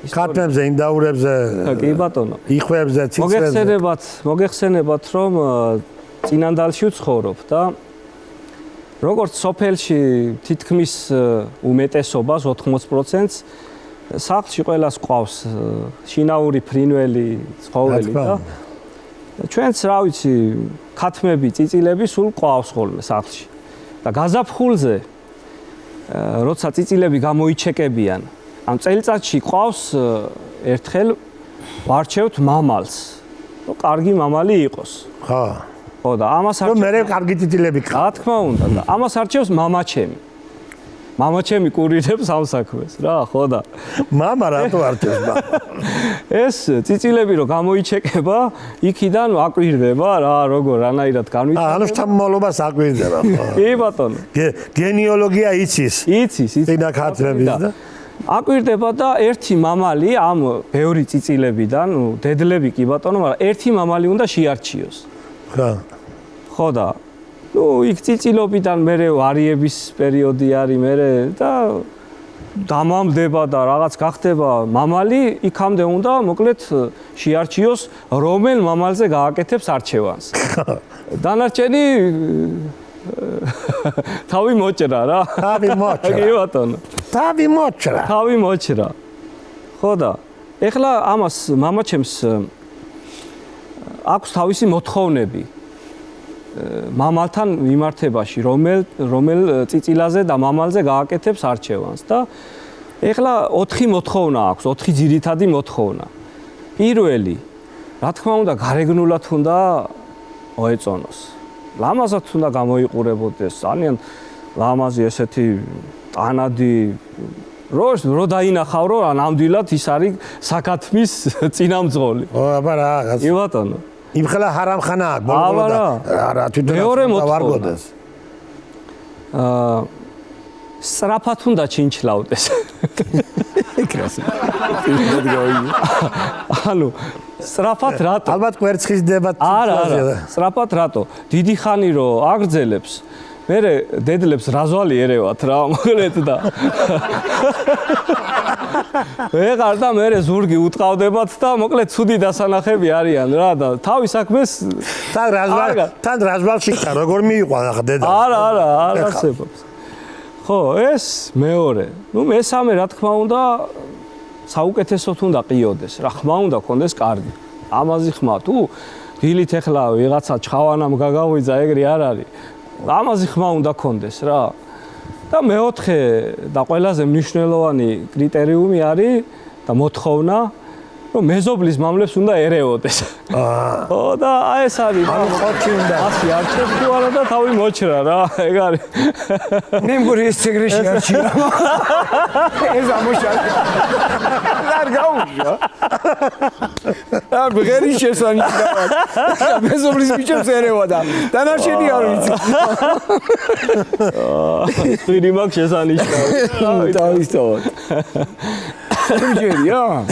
ქართლებზე, ინდაურებზე, კი ბატონო. იხვებზე, ციცრებზე. მოგეხსენებათ, რომ წინანდალში ვცხოვრობ და როგორც სოფელში თითქმის უმეტესობას 80%-ს სახლში ყველას ყავს შინაური ფრინველი, ცხოველი და ჩვენც რა ვიცი, ქათმები, წიწილები სულ ყავს ხოლმე სახლში. და გაზაფხულზე როცა წიწილები გამოიჩეკებიან, ამ წელიწადში ყავს ერთხელ ვარჩევთ მამალს. რომ კარგი მამალი იყოს. ხო. ხო და ამას რომ მე კარგი წიწილები ყავს. რა თქმა უნდა და ამას არჩევს მამაჩემი. მამაჩემი კურირებს ამ საქმეს რა, ხო და მამა რატო არჩევს მამა? ეს წიწილები რო გამოიჩეკება, იქიდან აკვირდება რა, როგორ რანაირად განვითარდება. ანუ შთამომავლობას აკვირდება ხო? კი ბატონო. გენეალოგია იცის. იცის. წინა ქართლების და აკვირდება და ერთი მამალი ამ ბევრი წიწილებიდან, დედლები კი ბატონო, მაგრამ ერთი მამალი უნდა შეარჩიოს. ხო. ხო და იქ წიწილობიდან მერე ვარიების პერიოდი არის მერე და დამამდება და რაღაც გახდება მამალი, იქამდე უნდა მოკლედ შეარჩიოს, რომელ მამალზე გააკეთებს არჩევანს. დანარჩენი თავი მოჭრა რა. თავი მოჭრა. კი ბატონო. თავი მოჭრა. თავი მოჭრა. ხო და ეხლა ამას მამაჩემს აქვს თავისი მოთხოვნები. მამალთან მიმართებაში, რომელ წიწილაზე და მამალზე გააკეთებს არჩევანს და ეხლა 4 მოთხოვნა აქვს, 4 ძირითადი მოთხოვნა. პირველი, რა თქმა უნდა, გარეგნულად უნდა მოეწონოს. ლამაზად უნდა გამოიყურებოდეს, ძალიან ლამაზი ესეთი ტანადი რო დაინახავ, რომ ნამდვილად ის არის საქათმის წინამძღოლი. ო, აბა რა. კი ბატონო. იმხელა ჰარამხანა აქვს, ბოლო და რა თვითონ ვარგოდეს. სწრაფად უნდა ჩინჩლავდეს. კრასი. ანუ სწრაფად რატო? ალბათ კვერცხის დებათ. არა, სწრაფად რატო? დიდი ხანი რო აგრძელებს, მერე დედლებს რაზვალი ერევათ რა, მოკლედ და ვეღარ და მერე ზურგი უტყავდებათ და მოკლედ ცუდი დასანახები არიან რა და თავის საქმეს თან რაზვალში ხარ, როგორ მიიყვან ახლა დედა? არა, არ არსებობს. ხო, ეს მეორე. ნუ მესამე რა თქმა უნდა საუკეთესოდ უნდა ყიოდეს, რა ხმა უნდა კონდეს კარგი. ამაზი ხმა თუ დილით ეხლა ვიღაცა ჩხავანამ გაგავიძა, ეგრე არ არის. ამაზი ხმა უნდა კონდეს რა. და მეოთხე და ყველაზე მნიშვნელოვანი კრიტერიუმი არის და მოთხოვნა, რომ მეზობლის მამლებს უნდა ერეოდეს. ხო და ეს არის. ანუ ხოჩი უნდა. ასე არჩევს თუ არა და თავი მოჭრა რა, ეგ არის. მე მგონი ეს ციგრიში არჩია. ეს ამოშალე. არ გაუშვია. არ ბღერი შესანიშნავად. მეზობლის ბიჭებს ერევა და დანარჩენი არ ვიცი. ხირი მაქვს შესანიშნავად. თავისთავად. იმჯერია?